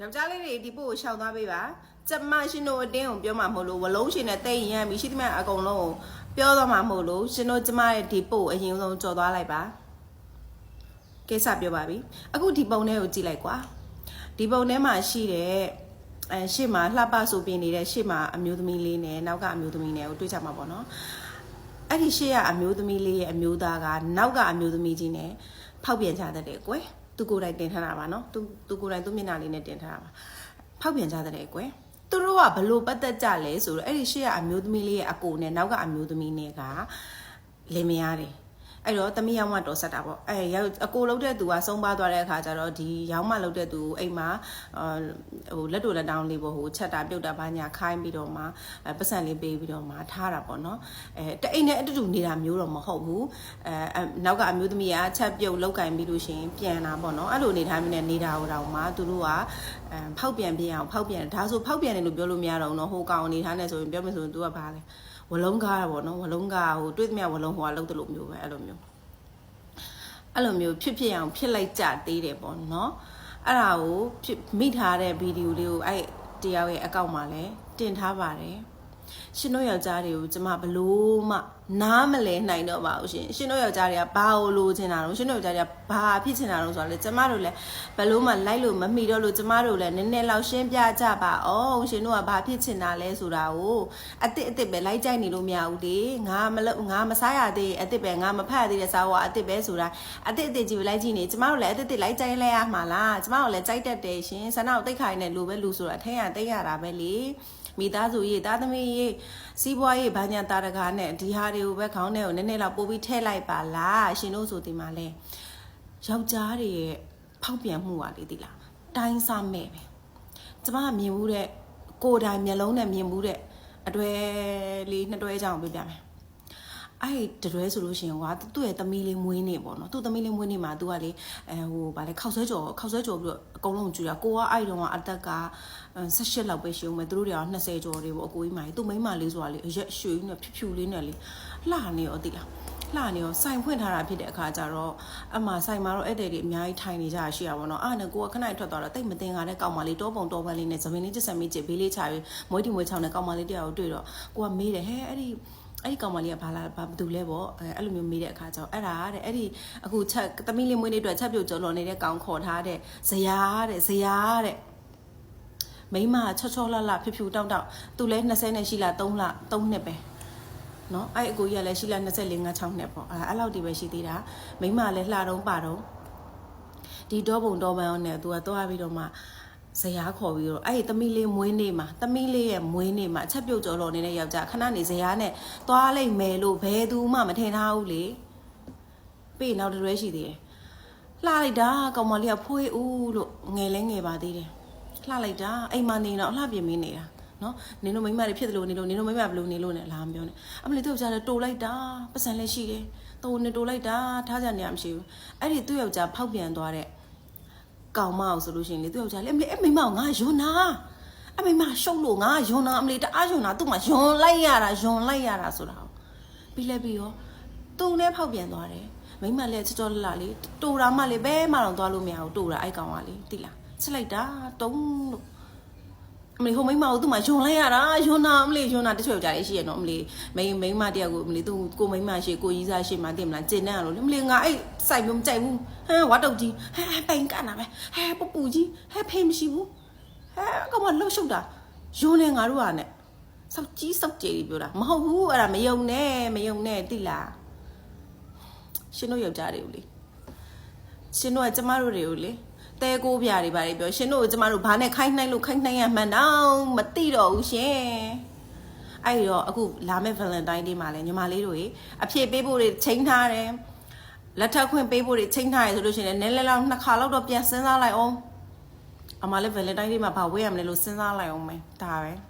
ယောက်ျားလေးတွေဒီပို့ကိုရှောင်သွားပေးပါကျမရှင်တို့အတင်းကိုပြောမှာမဟုတ်လို့ဝလုံးရှင်နဲ့တိတ်ရင်ပြီးရှိသမျှအကုန်လုံးကိုပြောသွားမှာမဟုတ်လို့ရှင်တို့ကျမရဲ့ဒီပို့အရင်ဆုံးကြော်သွားလိုက်ပါကိစ္စပြောပါပြီအခုဒီပုံထဲကိုကြည့်လိုက်ကွာဒီပုံထဲမှာရှိတဲ့ရှေ့မှာလှပဆိုပြနေတဲ့ရှေ့မှာအမျိုးသမီးလေးနဲ့နောက်ကအမျိုးသမီးနဲ့ကိုတွေ့ကြမှာပေါ့နော်အဲ့ဒီရှေ့ကအမျိုးသမီးလေးရဲ့အမျိုးသားကနောက်ကအမျိုးသမီးကြီးနဲ့ဖောက်ပြန်ကြတဲ့ကွယ်သူကိုယ်တိုင်တင်ထားတာပါနော်သူကိုယ်တိုင်သူမျက်နှာလေးနဲ့တင်ထားတာပါဖောက်ပြန်ကြတဲ့ကွယ်သူတို့ကဘလို့ပတ်သက်ကြလဲဆိုတော့အဲ့ဒီရှေ့ကအမျိုးသမီးလေးရဲ့အကိုနဲ့နောက်ကအမျိုးသမီးနဲ့ကလင်မယားတယ်အဲ့တော့သမီးရောက်မှတော်ဆက်တာပေါ့အကိုလုံးတဲ့သူကဆုံးပါသွားတဲ့အခါကျတော့ဒီရောင်းမလုံးတဲ့သူအိမ်မှာဟိုလက်တို့လက်တောင်းလေးပေါ့ဟိုချက်တာပြုတ်တာဘာညာခိုင်းပြီးတော့မှပတ်စံလေးပေးပြီးတော့မှထားတာပေါ့နော်တအိမ်နဲ့အတူတူနေတာမျိုးတော့မဟုတ်ဘူးနောက်ကအမျိုးသမီးကချက်ပြုတ်လောက်ကင်ပြီးလို့ရှိရင်ပြန်လာပေါ့နော်အဲ့လိုအနေထားမျိုးနဲ့နေတာဟိုတောင်မှသူတို့ကဖောက်ပြန်ပြအောင်ဖောက်ပြန်ဒါဆိုဖောက်ပြန်တယ်လို့ပြောလို့မရတော့ဘူးနော်ဟိုကောင်အနေထားနဲ့ဆိုရင်ပြောမယ်ဆိုရင်သူကဘာလဲဝလုံးကားတာပေါ့နော်ဝလုံးကားဟိုတွေးသမျှဝလုံးဟိုကလုံးတလို့မျိုးပဲအဲ့လိုမျိုးဖြစ်အောင်ဖြစ်လိုက်ကြသေးတယ်ပေါ့နော်အဲ့ဒါကိုမိထားတဲ့ဗီဒီယိုလေးကိုအဲ့တရားရဲ့အကောင့်မှာလည်းတင်ထားပါတယ်ရှင်တို့ယောက်ျားတွေကိုကျမဘလို့မှနားမလဲနိုင်တော့ပါဘူးရှင်တို့ယောက်ျားတွေကဘာလို့လိုချင်တာတော့ရှင်တို့ယောက်ျားတွေကဘာဖြစ်ချင်တာတော့ဆိုတော့လေကျမတို့လည်းဘလို့မှလိုက်လို့မမိတော့လို့ကျမတို့လည်းနည်းနည်းလောက်ရှင်းပြကြပါအောင်ရှင်တို့ကဘာဖြစ်ချင်တာလဲဆိုတာကိုအစ်ပဲလိုက်ကြိုက်နေလို့မရဘူးလေငါမစားရသေးအစ်ပဲငါမဖတ်ရသေးတဲ့စာဝါအစ်ပဲဆိုတာအစ်ကြီးပဲလိုက်ကြည့်နေကျမတို့လည်းအစ်လိုက်ကြိုက်လဲရမှာလားကျမတို့လည်းကြိုက်တတ်တယ်ရှင်ဆန္ဒကိုတိတ်ခိုင်းနေလို့ပဲလူဆိုတာထဲရတိတ်ရတာပဲလေမိသားစုရေးသားသမီးရေးစီးပွားရေးဘာညာတာတကားနဲ့ဒီဟာတွေကိုပဲခေါင်းထဲကိုနည်းနည်းလောက်ပို့ပြီးထည့်လိုက်ပါလားရှင်တို့ဆိုဒီမှာလဲယောက်ျားတွေရဲ့ဖောက်ပြန်မှုပါလေဒီလားတိုင်းစားမဲ့ပဲကျမကမြင်ဘူးတဲ့ကိုယ်တိုင်မျက်လုံးနဲ့မြင်ဘူးတဲ့အတွဲလေးနှစ်တွဲကြောင်ပြပြမယ်အဲ့တတွဲဆိုလို့ရှိရင်ကွာသူ့ရဲ့သမီးလေးမွေးနေပေါ့နော်သူ့သမီးလေးမွေးနေမှာသူကလေဟိုဗာလေခောက်ဆွဲကြော်ပြီးတော့အကုန်လုံးကြွတာကိုကအဲ့တုန်းကအသက်က18လောက်ပဲရှိဦးမယ်သူတို့တွေက20ကျော်တွေပေါ့အကိုကြီးမကြီးသူ့မိန်းမလေးဆိုတာလေအရက်ရွှေနဲ့ဖြူလေးနဲ့လေလှနေရောသိလားလှနေရောစိုင်ဖွင့်ထားတာဖြစ်တဲ့အခါကျတော့အမှစိုင်မှာတော့အဲ့တဲ့တွေအများကြီးထိုင်နေကြရှိရပါတော့အဲ့နဲ့ကိုကခဏထွက်သွားတော့တိတ်မတင်ကားတဲ့ကောင်မလေးတောပုံတောပန်းလေးနဲ့သမင်းလေးကျက်ဆက်မိကျဘေးလေးချပြီးမွေးတီမွေးချောင်းနဲ့ကောင်မလေးတရားကိုတွေ့တော့ကိုကမေးတယ်ဟဲ့အဲ့ဒီကောင်မလေးကဘာတူလဲပေါ့အဲ့လိုမျိုးမေးတဲ့အခါကျတော့အဲ့ဒါတဲ့အဲ့ဒီအခုချက်သမီးလေးမွေးလေးအတွက်ချက်ပြုတ်ကြော်လွန်နေတဲ့ကောင်ခေါ်ထားတဲ့ဇရာတဲ့မိမချောလှဖြူတောက်သူလဲ20နဲ့ရှိလား3နှစ်ပဲနော်အဲ့အကိုကြီးကလည်းရှိလား24 5 6နှစ်ပေါ့အဲ့လောက်ဒီပဲရှိသေးတာမိမလည်းလှတော့ပါတော့ဒီတော့ပုံတော့ပန်းနဲ့သူကသွားပြီးတော့မှဇရာခေါ်ပြီးတော့အဲ့ဒီသမီးလေးမွေးနေမှာသမီးလေးရဲ့မွေးနေမှာချက်ပြုတ်ကြော်တော်နေတဲ့ယောက်ျားခဏနေဇရာနဲ့သွားလိုက်မယ်လို့ဘယ်သူမှမထင်ထားဘူးလေပြီးနောက်တစ်ရွဲရှိသေးတယ်လှလိုက်တာကောင်မလေးကဖွေးဦးလို့ငယ်လဲငယ်ပါသေးတယ်လှလိုက်တာအိမ်မနေတော့အလှပြင်မင်းနေတာနော်နင်တို့မိမတွေဖြစ်တယ်လို့နေလို့နင်တို့မိမဘယ်လိုနေလို့နဲ့လာမပြောနဲ့အမလေးသူ့ယောက်ျားလည်းတိုးလိုက်တာပတ်စံလည်းရှိတယ်တိုးနေတိုးလိုက်တာထားကြနေရမရှိဘူးအဲ့ဒီသူ့ယောက်ျားဖောက်ပြန်သွားတဲ့ကောင်မအောင်ဆိုလို့ရှိရင်လေသူ့ယောက်ျားလေအမလေးအဲ့မိမကငါယွန်းနာအမိမရှုပ်လို့ငါယွန်းနာအမလေးတအားယွန်းနာသူ့မှာယွန်းလိုက်ရတာဆိုတာပြီးလဲပြီးရောသူ့နဲ့ဖောက်ပြန်သွားတယ်မိမလည်းချောချောလှလေးတိုးတာမှလေဘဲမှတော့သွားလို့မရဘူးတိုးတာအဲ့ကောင်ကလေတိလားချစ်လိုက်တာတုံးလို့အမလေးဟိုမိမကိုသူ့မှာယွန်းလိုက်ရတာယွန်းနာအမလေးယွန်းနာတချို့ကြားလေးရှိရနော်အမလေးမိမတယောက်ကိုအမလေးသူကိုမိမရှိကိုကြီးစားရှိမှတင်မလားကျင်နေရလို့အမလေးငါအဲ့စိုက်မျိုးမကြိုက်ဘူးဟမ်ဝါတုတ်ကြီးဟဲပိုင်ကန်တာပဲဟဲပပူကြီးဟဲဖေးမရှိဘူးဟဲကောင်မလှုပ်ရှုပ်တာယွန်းနေငါတို့ကနဲ့စောက်ကြီးစောက်ကြေးပြောတာမဟုတ်ဘူးအဲ့ဒါမယုံနဲ့တိလားရှင်တို့ယောက်ျားတွေကိုလေရှင်တို့ကကျမတို့တွေကိုလေတဲကိုပြတွေပါလေပြောရှင်တို့ကျမတို့ဘာနဲ့ခိုင်းနှိုင်းရမှန်းတော့မသိတော့ဘူးရှင်အဲ့တော့အခုလာမယ့် Valentine Day မှာလဲညီမလေးတို့ရေအဖြေပေးဖို့တွေချိန်ထားတယ်လက်ထပ်ခွင့်ပေးဖို့တွေချိန်ထားရဆိုလို့ရှိရင်လည်းနည်းနည်းလောက်2ခါလောက်တော့ပြန်စဉ်းစားလိုက်အောင်အမလေး Valentine Day မှာဘာဝေးရမလဲလို့စဉ်းစားလိုက်အောင်မယ်ဒါပဲ